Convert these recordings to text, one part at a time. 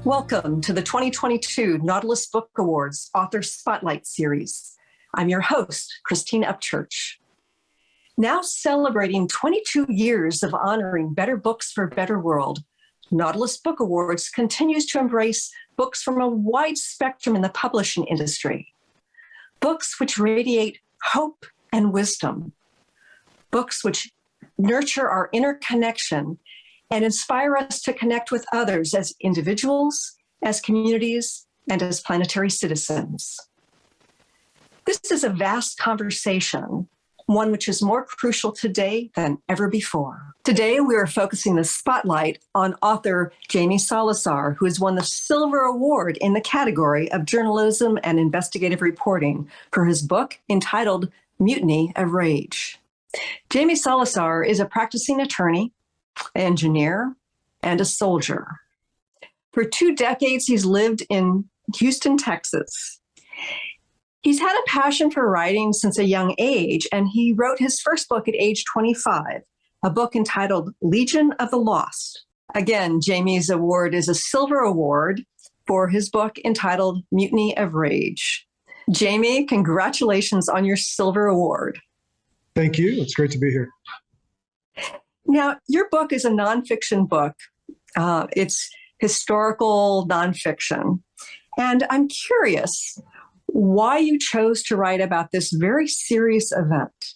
Welcome to the 2022 Nautilus Book Awards Author Spotlight Series. I'm your host, Christine Upchurch. Now celebrating 22 years of honoring better books for a better world, Nautilus Book Awards continues to embrace books from a wide spectrum in the publishing industry. Books which radiate hope and wisdom. Books which nurture our inner connection and inspire us to connect with others as individuals, as communities, and as planetary citizens. This is a vast conversation, one which is more crucial today than ever before. Today, we are focusing the spotlight on author Jaime Salazar, who has won the Silver Award in the category of Journalism and Investigative Reporting for his book entitled Mutiny of Rage. Jaime Salazar is a practicing attorney, engineer, and a soldier. For 2 decades, he's lived in Houston, Texas. He's had a passion for writing since a young age, and he wrote his first book at age 25, a book entitled Legion of the Lost. Again, Jaime's award is a Silver Award for his book entitled Mutiny of Rage. Jaime, congratulations on your Silver Award. Thank you. It's great to be here. Now, your book is a nonfiction book. It's historical nonfiction. And I'm curious why you chose to write about this very serious event.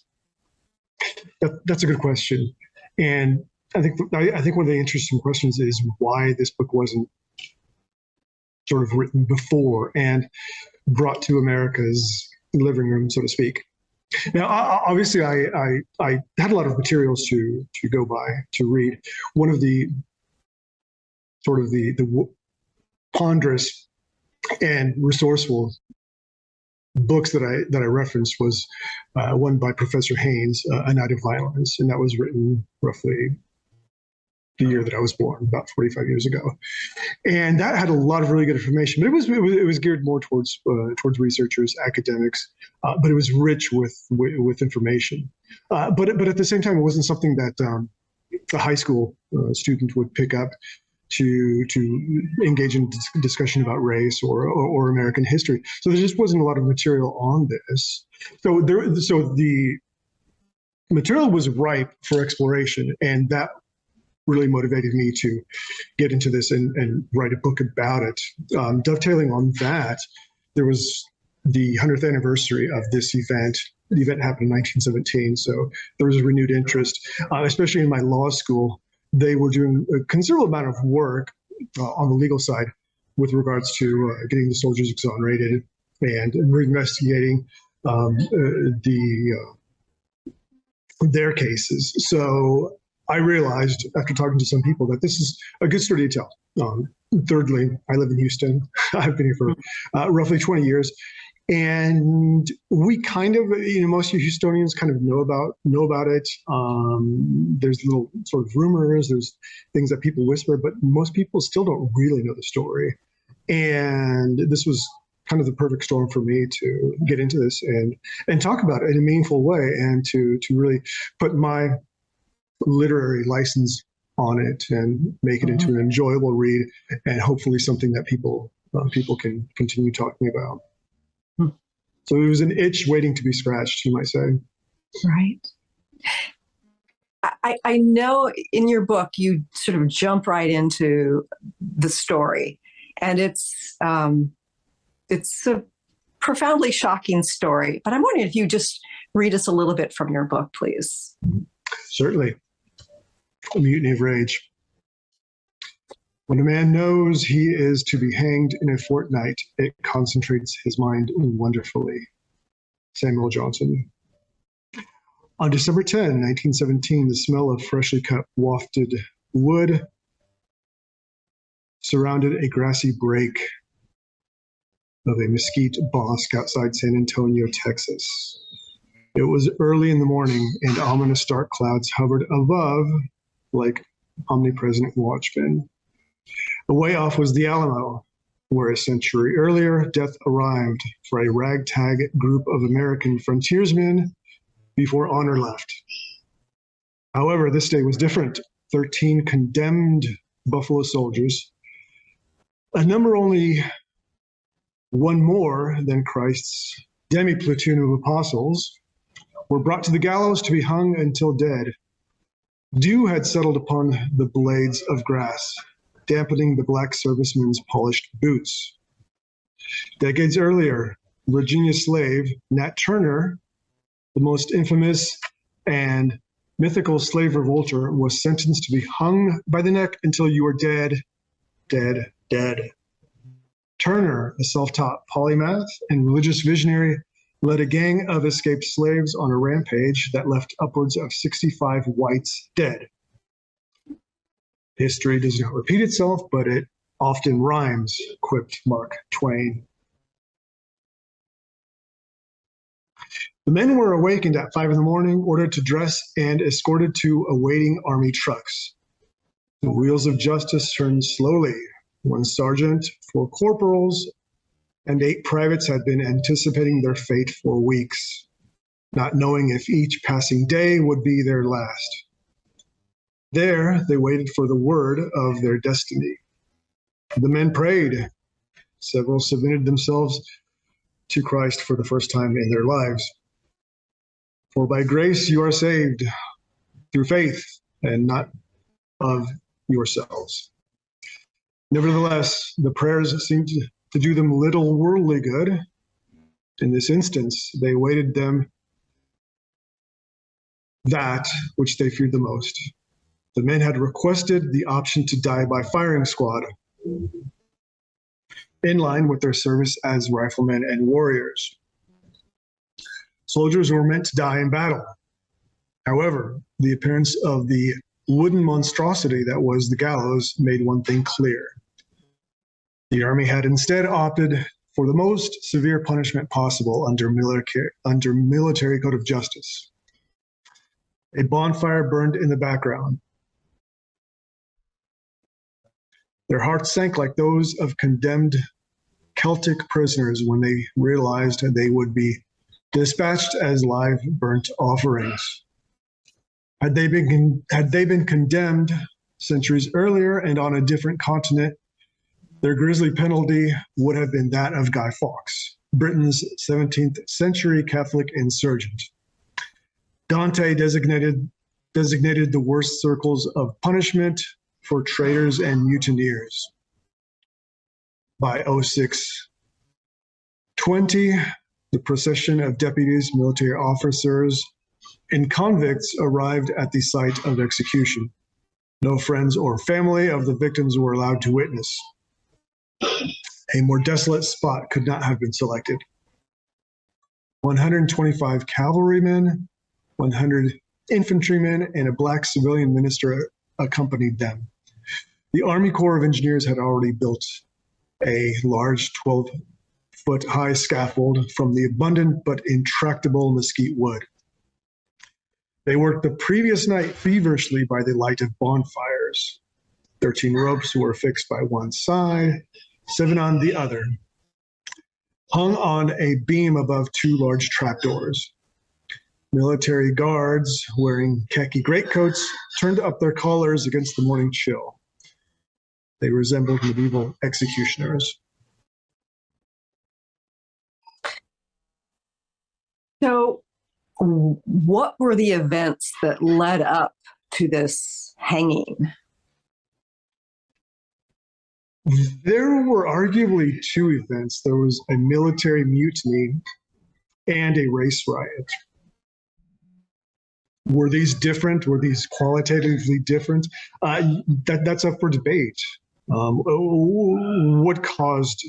That's a good question. And I think one of the interesting questions is why this book wasn't sort of written before and brought to America's living room, so to speak. Now, obviously, I had a lot of materials to go by, to read. One of the sort of the ponderous and resourceful books that I referenced was one by Professor Haynes, A Night of Violence, and that was written roughly the year that I was born, about 45 years ago. And that had a lot of really good information, but it was geared more towards researchers, academics, but it was rich with information. But at the same time, it wasn't something that a high school student would pick up to engage in discussion about race or American history. So there just wasn't a lot of material on this. So the material was ripe for exploration, and that really motivated me to get into this and write a book about it. Dovetailing on that, there was the 100th anniversary of this event. The event happened in 1917, so there was a renewed interest, especially in my law school. They were doing a considerable amount of work on the legal side with regards to getting the soldiers exonerated and reinvestigating their cases. So I realized after talking to some people that this is a good story to tell. Thirdly, I live in Houston. I've been here for roughly 20 years. And we kind of, most Houstonians kind of know about it. There's little sort of rumors, there's things that people whisper, but most people still don't really know the story. And this was kind of the perfect storm for me to get into this and talk about it in a meaningful way, and to really put my literary license on it and make it into an enjoyable read, and hopefully something that people can continue talking about. So it was an itch waiting to be scratched, you might say. Right. I know in your book you sort of jump right into the story, and it's a profoundly shocking story. But I'm wondering if you just read us a little bit from your book, please. Certainly. A Mutiny of Rage. When a man knows he is to be hanged in a fortnight, it concentrates his mind wonderfully. Samuel Johnson. On December 10, 1917, the smell of freshly cut wafted wood surrounded a grassy break of a mesquite bosque outside San Antonio, Texas. It was early in the morning, and ominous dark clouds hovered above like omnipresent watchmen. Away off was the Alamo, where a century earlier, death arrived for a ragtag group of American frontiersmen before honor left. However, this day was different. 13 condemned Buffalo soldiers a number only one more than Christ's demi-platoon of apostles were brought to the gallows to be hung until dead. Dew had settled upon the blades of grass, dampening the black servicemen's polished boots. Decades earlier, Virginia slave Nat Turner, the most infamous and mythical slave revolter, was sentenced to be hung by the neck until you are dead, dead, dead. Turner, a self-taught polymath and religious visionary, led a gang of escaped slaves on a rampage that left upwards of 65 whites dead. History does not repeat itself, but it often rhymes, quipped Mark Twain. The men were awakened at 5 a.m, ordered to dress, and escorted to awaiting army trucks. The wheels of justice turned slowly. 1 sergeant, 4 corporals, and 8 privates had been anticipating their fate for weeks, not knowing if each passing day would be their last. There, they waited for the word of their destiny. The men prayed. Several submitted themselves to Christ for the first time in their lives. For by grace you are saved, through faith, and not of yourselves. Nevertheless, the prayers seemed to do them little worldly good. In this instance, they awaited them that which they feared the most. The men had requested the option to die by firing squad, in line with their service as riflemen and warriors. Soldiers were meant to die in battle. However, the appearance of the wooden monstrosity that was the gallows made one thing clear. The army had instead opted for the most severe punishment possible under military code of justice. A bonfire burned in the background. Their hearts sank like those of condemned Celtic prisoners when they realized they would be dispatched as live burnt offerings. Had they been condemned centuries earlier and on a different continent, their grisly penalty would have been that of Guy Fawkes, Britain's 17th century Catholic insurgent. Dante designated the worst circles of punishment for traitors and mutineers. By 0620, the procession of deputies, military officers, and convicts arrived at the site of execution. No friends or family of the victims were allowed to witness. A more desolate spot could not have been selected. 125 cavalrymen, 100 infantrymen, and a black civilian minister accompanied them. The Army Corps of Engineers had already built a large 12-foot-high scaffold from the abundant but intractable mesquite wood. They worked the previous night feverishly by the light of bonfires. 13 ropes were fixed by one side, 7 on the other, hung on a beam above 2 large trapdoors. Military guards wearing khaki greatcoats turned up their collars against the morning chill. They resembled medieval executioners. So, what were the events that led up to this hanging? There were arguably 2 events. There was a military mutiny and a race riot. Were these different? Were these qualitatively different? That's up for debate. What caused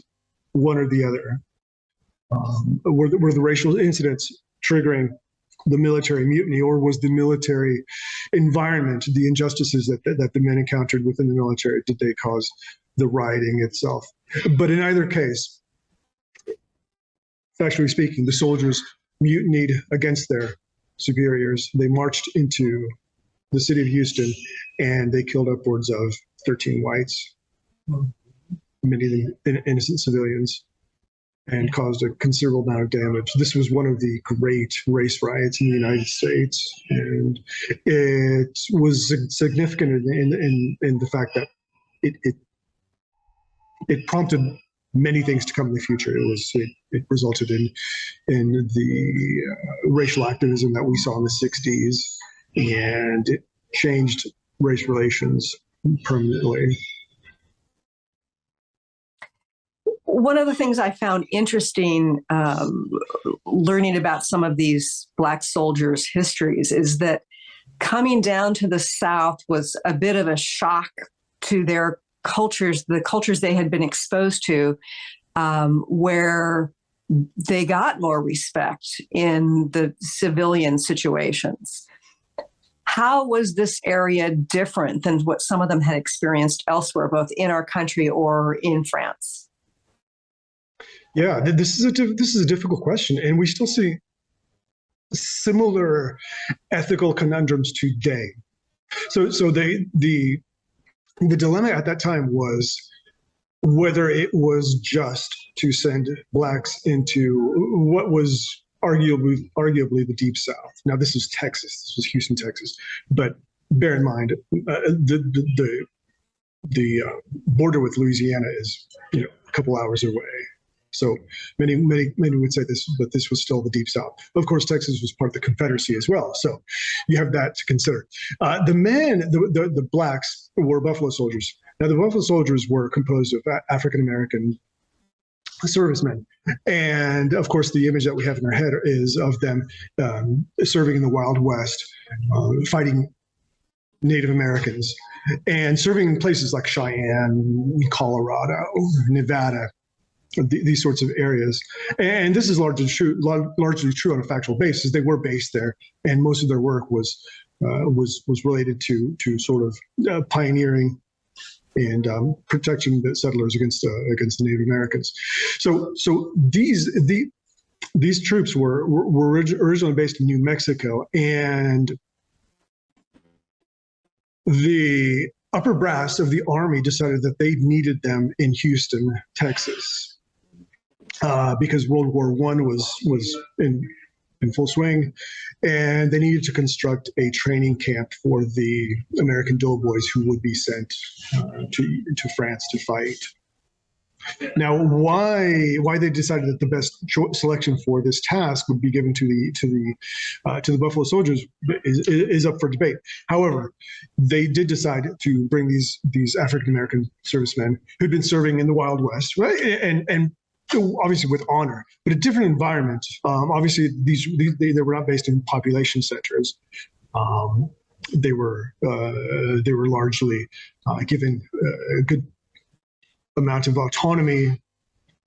one or the other? Were the racial incidents triggering the military mutiny, or was the military environment, the injustices that the men encountered within the military, did they cause the rioting itself? But in either case, factually speaking, the soldiers mutinied against their superiors. They marched into the city of Houston, and they killed upwards of 13 whites, many of them innocent civilians, and caused a considerable amount of damage. This was one of the great race riots in the United States, and it was significant in the fact that it it prompted many things to come in the future. It resulted in the racial activism that we saw in the 60s, and it changed race relations permanently. One of the things I found interesting learning about some of these Black soldiers' histories is that coming down to the South was a bit of a shock to their cultures, the cultures they had been exposed to, where they got more respect in the civilian situations. How was this area different than what some of them had experienced elsewhere, both in our country or in France? Yeah, this is a difficult question, and we still see similar ethical conundrums today. So the dilemma at that time was whether it was just to send Blacks into what was arguably the Deep South. Now, this is Texas. This was Houston, Texas. But bear in mind, the border with Louisiana is a couple hours away. So many would say this, but this was still the Deep South. Of course, Texas was part of the Confederacy as well. So you have that to consider. The Blacks were Buffalo Soldiers. Now, the Buffalo Soldiers were composed of African-American servicemen. And of course, the image that we have in our head is of them serving in the Wild West, fighting Native Americans, and serving in places like Cheyenne, Colorado, Nevada, these sorts of areas. And this is largely true on a factual basis. They were based there, and most of their work was related to sort of pioneering and protecting the settlers against the Native Americans. So these troops were originally based in New Mexico, and the upper brass of the Army decided that they needed them in Houston, Texas, because World War I was in full swing, and they needed to construct a training camp for the American doughboys who would be sent to France to fight. Now, why they decided that the best selection for this task would be given to the Buffalo Soldiers is up for debate. However, they did decide to bring these African American servicemen who'd been serving in the Wild West, right, and obviously with honor, but a different environment. Obviously, they were not based in population centers. They were largely given a good amount of autonomy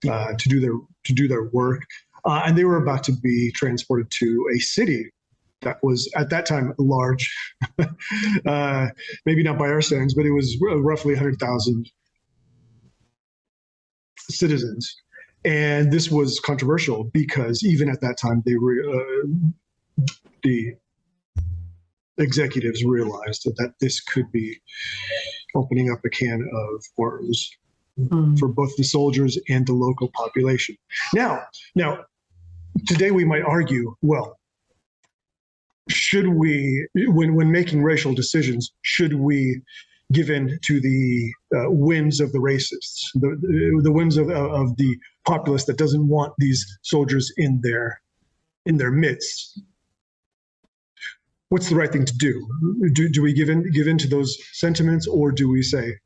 to do their work, and they were about to be transported to a city that was at that time large, maybe not by our standards, but it was roughly 100,000 citizens. And this was controversial because even at that time, the executives realized that this could be opening up a can of worms for both the soldiers and the local population. Now, today we might argue, well, should we, when making racial decisions, should we give in to the whims of the racists, the whims of the populace that doesn't want these soldiers in their midst? What's the right thing to do? Do we give in to those sentiments, or do we say,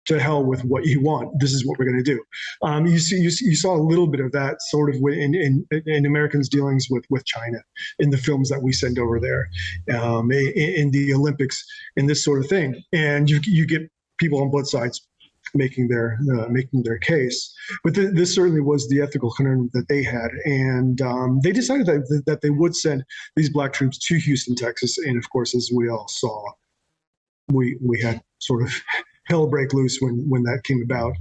to hell with what you want, this is what we're going to do? You saw a little bit of that sort of in Americans' dealings with China in the films that we send over there, in the Olympics, and this sort of thing. And you get people on both sides making their case. But this certainly was the ethical conundrum that they had, and they decided that they would send these Black troops to Houston, Texas. And of course, as we all saw, we had sort of hell break loose when that came about.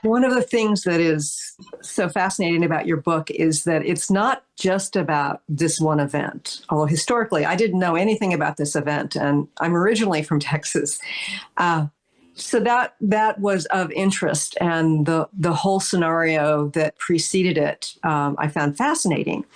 One of the things that is so fascinating about your book is that it's not just about this one event. Although historically, I didn't know anything about this event, and I'm originally from Texas. So that was of interest, and the whole scenario that preceded it, I found fascinating.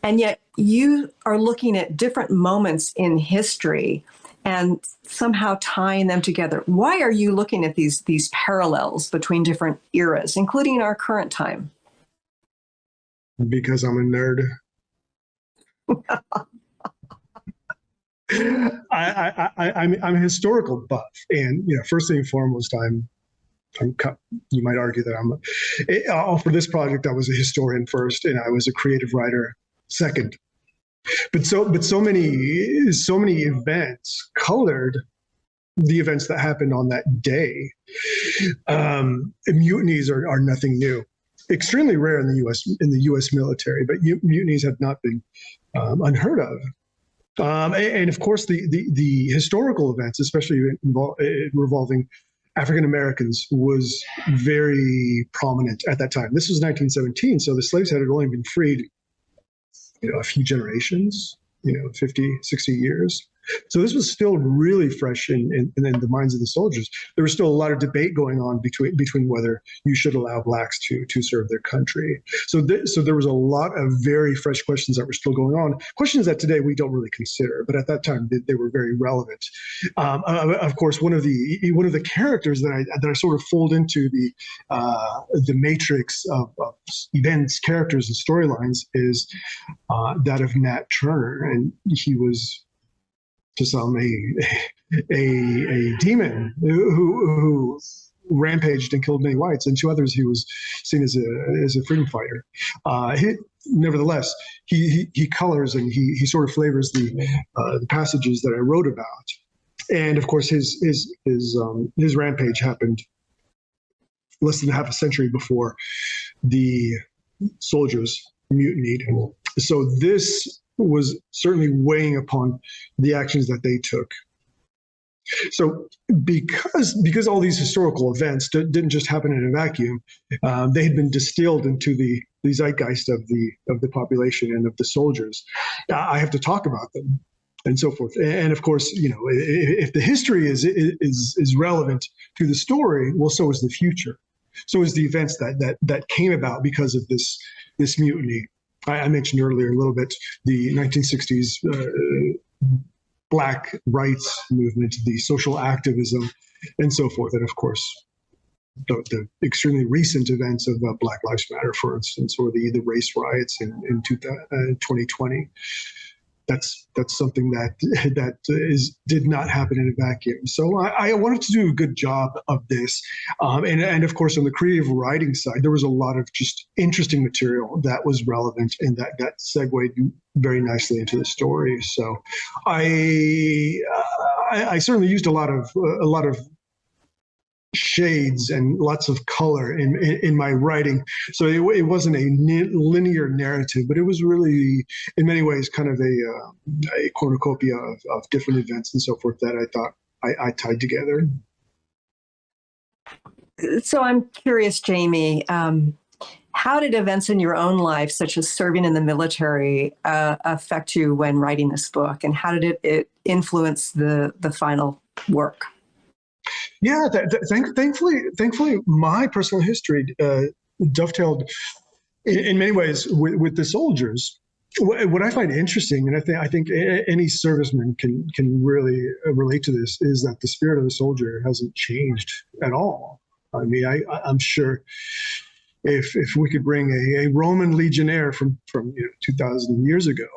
And yet you are looking at different moments in history and somehow tying them together. Why are you looking at these parallels between different eras, including our current time? Because I'm a nerd. I'm a historical buff, and first thing and foremost, you might argue that for this project, I was a historian first, and I was a creative writer second. But so many events colored the events that happened on that day. Mutinies are nothing new. Extremely rare in the U.S. military, but mutinies have not been unheard of. And of course, the historical events, especially revolving African Americans, was very prominent at that time. This was 1917, so the slaves had only been freed, a few generations, 50, 60 years. So this was still really fresh in the minds of the soldiers. There was still a lot of debate going on between whether you should allow blacks to serve their country. So there was a lot of very fresh questions that were still going on, questions that today we don't really consider, but at that time they were very relevant. Of course, one of the characters that I sort of fold into the matrix of events, characters, and storylines is that of Nat Turner, and he was, to some, a demon who rampaged and killed many whites, and to others he was seen as a freedom fighter. Nevertheless, he colors and he sort of flavors the passages that I wrote about. And of course, his rampage happened less than half a century before the soldiers mutinied. So this was certainly weighing upon the actions that they took. So because all these historical events didn't just happen in a vacuum, they had been distilled into the zeitgeist of the population and of the soldiers. I have to talk about them and so forth. And of course, if the history is relevant to the story, well, so is the future. So is the events that came about because of this mutiny. I mentioned earlier a little bit the 1960s Black rights movement, the social activism, and so forth. And of course, the extremely recent events of Black Lives Matter, for instance, or the race riots in 2020. That's something that did not happen in a vacuum. So I wanted to do a good job of this, and of course on the creative writing side, there was a lot of just interesting material that was relevant and that segued very nicely into the story. So I certainly used a lot of shades and lots of color in my writing. So it wasn't a linear narrative, but it was really, in many ways, kind of a cornucopia of different events and so forth that I thought I tied together. So I'm curious, Jaime, how did events in your own life, such as serving in the military, affect you when writing this book? And how did it influence the final work? Yeah, thankfully, my personal history dovetailed in many ways with the soldiers. What I find interesting, and I think any serviceman can really relate to this, is that the spirit of the soldier hasn't changed at all. I mean, I'm sure if we could bring a Roman legionnaire from 2,000 years ago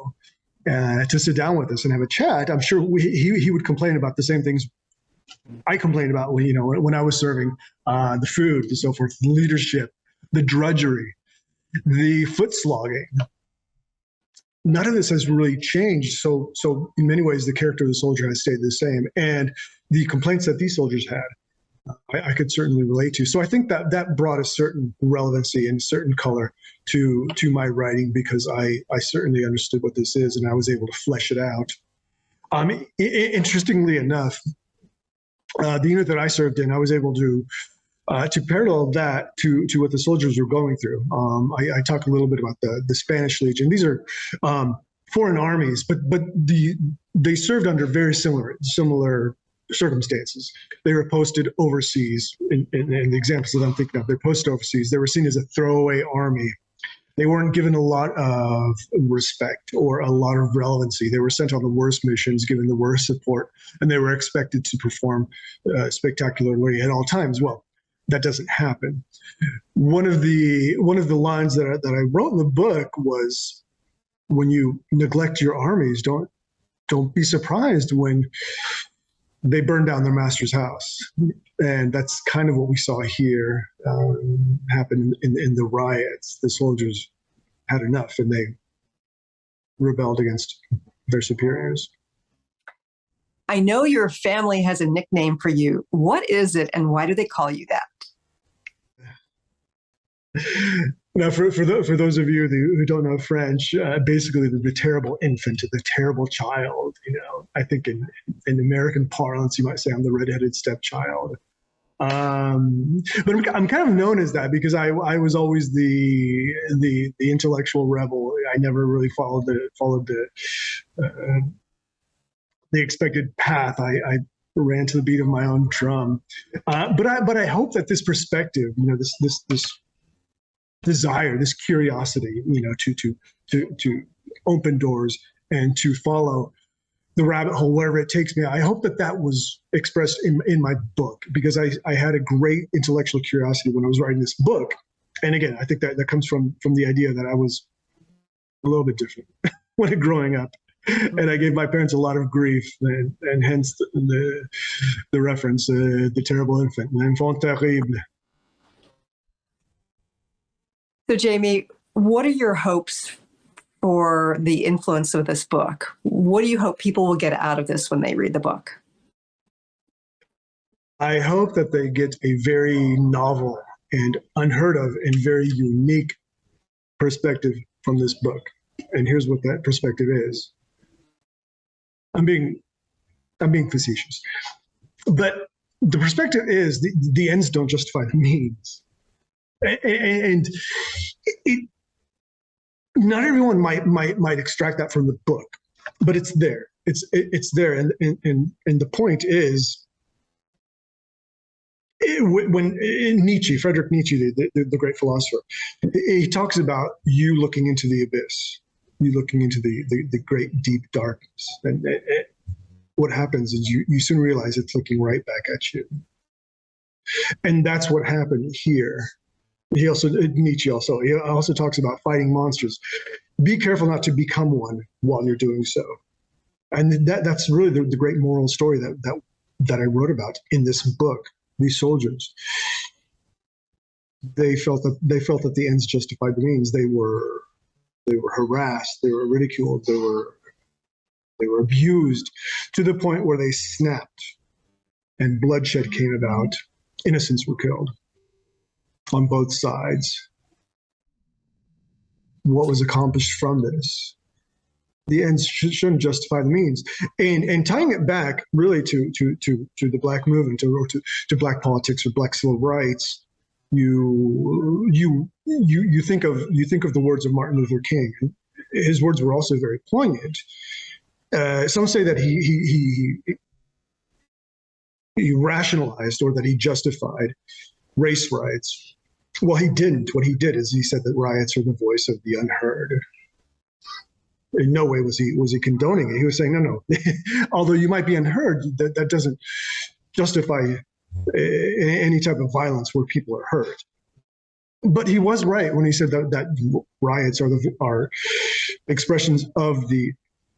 to sit down with us and have a chat, I'm sure he would complain about the same things I complained about when I was serving, the food and so forth, the leadership, the drudgery, the foot slogging. None of this has really changed. So in many ways, the character of the soldier has stayed the same. And the complaints that these soldiers had, I could certainly relate to. So I think that brought a certain relevancy and certain color to my writing, because I certainly understood what this is and I was able to flesh it out. Interestingly enough, the unit that I served in, I was able to parallel that to what the soldiers were going through. I talked a little bit about the Spanish Legion. These are foreign armies, but they served under very similar circumstances. They were posted overseas. In the examples that I'm thinking of, they're posted overseas. They were seen as a throwaway army. They weren't given a lot of respect or a lot of relevancy. They were sent on the worst missions, given the worst support, and they were expected to perform spectacularly at all times. Well, that doesn't happen. One of the lines that I wrote in the book was, when you neglect your armies, don't be surprised when they burn down their master's house. And that's kind of what we saw here happen in the riots. The soldiers had enough and they rebelled against their superiors. I know your family has a nickname for you. What is it, and why do they call you that? Now, for those of you who don't know French, basically the terrible infant, the terrible child. I think in American parlance, you might say I'm the redheaded stepchild. But I'm kind of known as that because I was always the intellectual rebel. I never really followed the expected path. I ran to the beat of my own drum. But I hope that this perspective, this desire, this curiosity, to open doors and to follow the rabbit hole wherever it takes me. I hope that was expressed in my book, because I had a great intellectual curiosity when I was writing this book. And again, I think that comes from the idea that I was a little bit different when growing up. And I gave my parents a lot of grief, and hence the reference, the terrible infant, l'enfant terrible. So, Jaime, what are your hopes for the influence of this book? What do you hope people will get out of this when they read the book? I hope that they get a very novel and unheard of and very unique perspective from this book. And here's what that perspective is. I'm being facetious, but the perspective is the ends don't justify the means. And not everyone might extract that from the book, but it's there. It's there, and the point is, when Friedrich Nietzsche, the great philosopher, he talks about you looking into the abyss, you looking into the great deep darkness, and what happens is you soon realize it's looking right back at you, and that's what happened here. Nietzsche also talks about fighting monsters. Be careful not to become one while you're doing so. And that's really the great moral story that I wrote about in this book. These soldiers, they felt that the ends justified the means. They were harassed, they were ridiculed, they were abused to the point where they snapped, and bloodshed came about. Innocents were killed on both sides. What was accomplished from this? The ends shouldn't justify the means. And tying it back really to the Black movement, to Black politics or Black civil rights, you think of the words of Martin Luther King. His words were also very poignant. Some say that he rationalized, or that he justified race riots. Well, he didn't. What he did is he said that riots are the voice of the unheard. In no way was he condoning it. He was saying, no. Although you might be unheard, that doesn't justify any type of violence where people are hurt. But he was right when he said that riots are expressions of the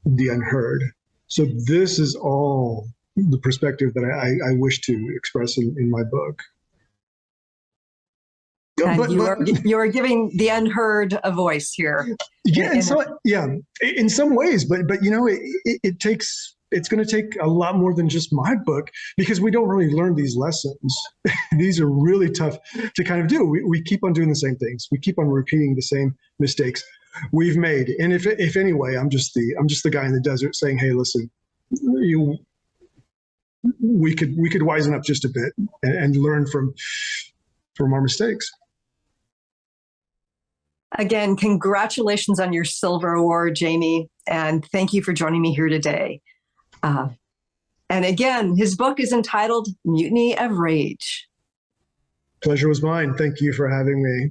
unheard. So this is all the perspective that I wish to express in my book. And you are giving the unheard a voice here. Yeah, in some ways, but it's going to take a lot more than just my book, because we don't really learn these lessons. These are really tough to kind of do. We keep on doing the same things. We keep on repeating the same mistakes we've made. And if anyway, I'm just the guy in the desert saying, hey, listen, we could wisen up just a bit and learn from our mistakes. Again, congratulations on your Silver Award, Jaime, and thank you for joining me here today. And again, his book is entitled Mutiny of Rage. Pleasure was mine. Thank you for having me.